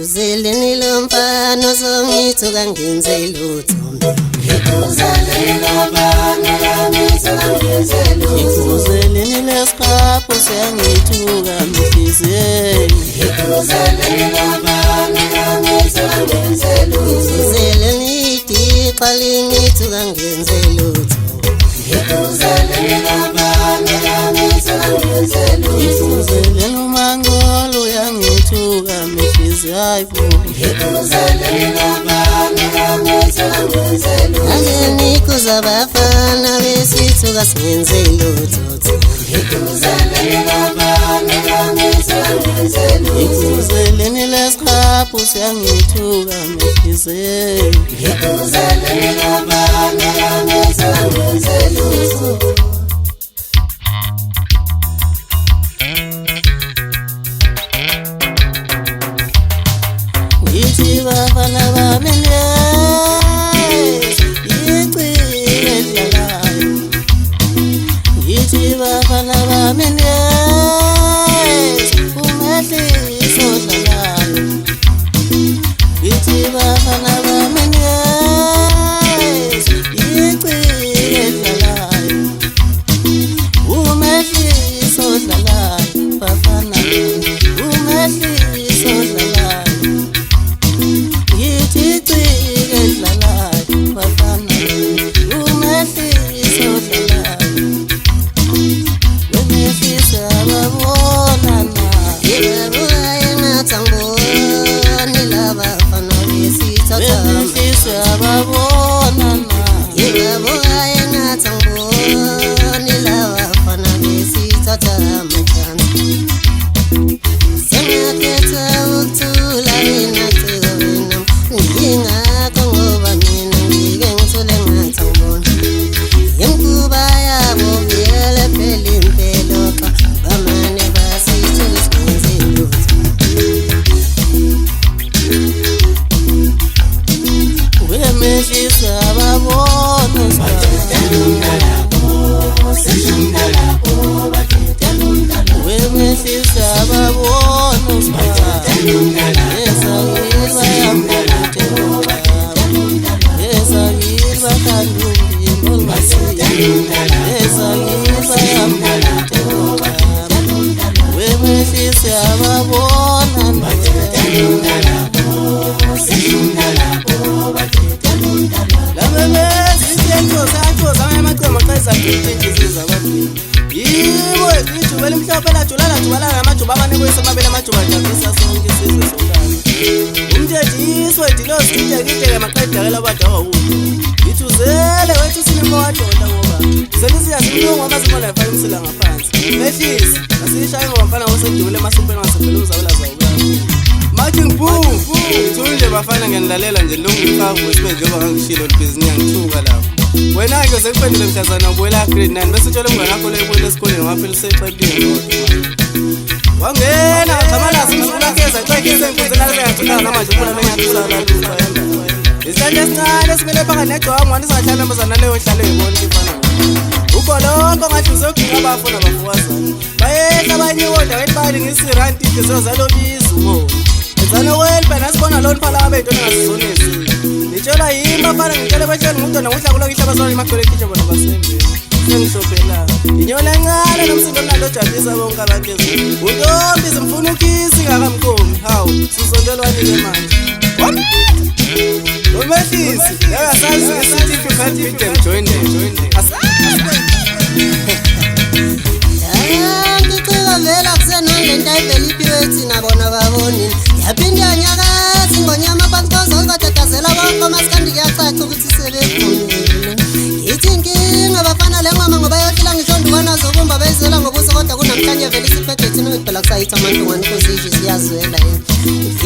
Uzeleni lomfana songithuka ngenze lutho. Uzeleni lesqapho siyangithuka mhlizeni. Uzeleni itiqa lingithuka ngenze lutho. Uzeleni umangolo yangithuka mhliziyo. Angeni kuzabafana besithuka singenze lutho. Uzeleni lesqapho siyangithuka mhliziyo. Ngithi bafana bami ngithi bafana bami uMehlisi odlalayo. Ngithi bafana bami edlalayo. uMehlisi odlalayo bafana uMehlisi odlalayo. Ngithi edlalayo bafana uMehlisi odlalayo. Umehlisi ababonana yebuya engathangoni labafana besithatha. Umehlisi ababonana yebuya engathangoni labafana besithatha amajani. Sengakhetha ukuthula mina thina ngingakho ngoba mina ngike ngithule ngathangona. Yemkuba yabo vele phela impelo xa bamane basithuka singenze lutho. Umehlisi ababona Umehlisi ababona Umehlisi ababona yibo ngijubela imhlophe lajulala namajuba abane kwesemabele amajuba jabisa sonke isizwe sonkana. Umthethiswe dilosi kidekideke maqedakela abadawa wulo. Ngithuzele wethu sinimo wadoda ngoba selisiyasimlungu amazimona yafaka imsila ngaphansi. Mehlisi asiyishaye ngoba mfana ngosedubule emasumpeni ngasempela umzabela zawukala. Marching boom thunje bafana ngenilalela nje longifaka wesibe njengoba ngangishilo libhizinisi ngithuka lapho. Wena ke sekuphendule mhlazana ubuela grade 9 bese utshela umngane wakho lekwela esikoleni ngaphela usexebile ngoba wangena chamalasi usulakeza xekise imfundo la yathula namanje ufuna lenyathusala lufa yenda isanje esincane simele phaka negcwa ngwane sahlala amazana leyo hlalo yibona ifana ukho lonke ngathi uzogcina abafuna bafuwazana bayehla abanye kodwa wetibali ngisirandi ngizozalo bizo ezana welpa nasibona lona phala abethu ngasizonezi ngitshela yimi afana ngitshela bashela ngumntwana ngudla kula kihlaba sona imakhole kitchen bona basembe sengishophela inyola encane nomsindo nalo jabisa bonke abantu ezweni untombi simfuna ukisi ngakamqomi hawu sizondelwani ke manje Umehlisi yasazi isithi certificate join asazi ngicela vela kusenale nto ayivela thina bona baboni yaphinda nyakazi ngonyama bantozo batatazela bonke masikandi kuyacaca ukuthi sebephumile. Ithi inkinga bafana le ngoma ngoba yohlala ngisho ndibona zobumba bezela ngobuso kodwa kunamhlanje vele isiphethe thina ngibhela kusayithi amantungwane kozisho siyazwela yini.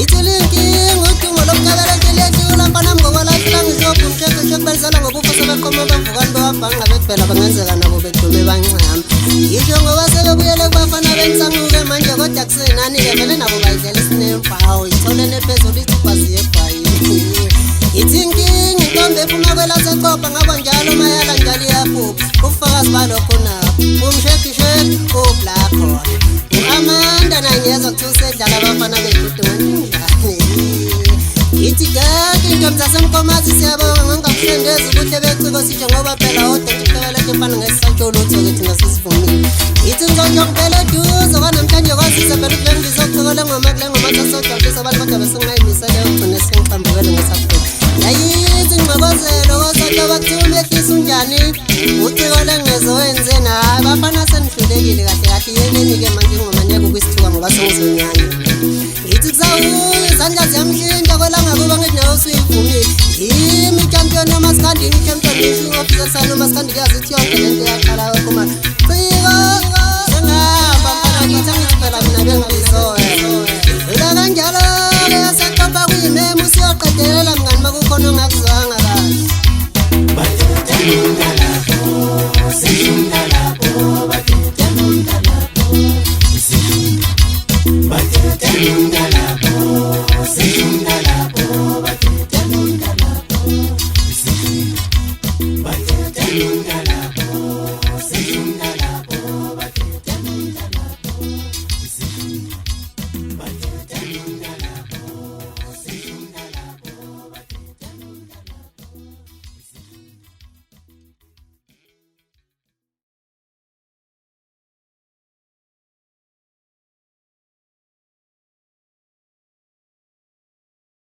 Ithi linkinga udungo lokukabela ntelethula mfana mngokolahlala ngisho kumsheke shekubenzela ngobuso sebeqoma bavukani bewabhanqa bebhela bangenzeka nabo bedume bancama. Ngisho ngoba sebebuyele kubafana bensanguke manje kodwa kusenani-ke vele nabo bayidlela isinemfawu ithole nephezulu ithi yebhayini. Ithi inkinga intombi ephuma kwelasecopa ngabo njalo mayala njalo iyaphupha ubufakazi balokho nabo umshekisheki ublakhona u-Amanda nanyeza kuthiwa usedlala abafana bedudu ngani Isithembu zasemkomazi siyabonga ngakuhlendeza ukuthi beciko sije ngoba phela odokotela kepana ngesatsholo uthoke thina sisivumile. Ithi ngconjo kuphela eduze kwanamhlanje kwasize phela ukule ngizocikola ngoma kule ngoma sasojabulisa abantu kodwa besingayimisele ugcine singixambukele ngesafrika. Yayithi ngxokozelo kosoto bakuthiwa umehlisi unjani ucikolengezo wenzeni hayi bafana senihlulekile kahle kahle yenini-ke manje ngomanyeka ukwisithuka ngoba sengizonyanya. Ngithi kusawuye izandla ziyamhlinta kwelangakuba ngithi nawe usuyivumile yimi champion nomasikandi ngichampion isho ofisa sano masikandi kuyazi ithi yonke lento yaqala kumanje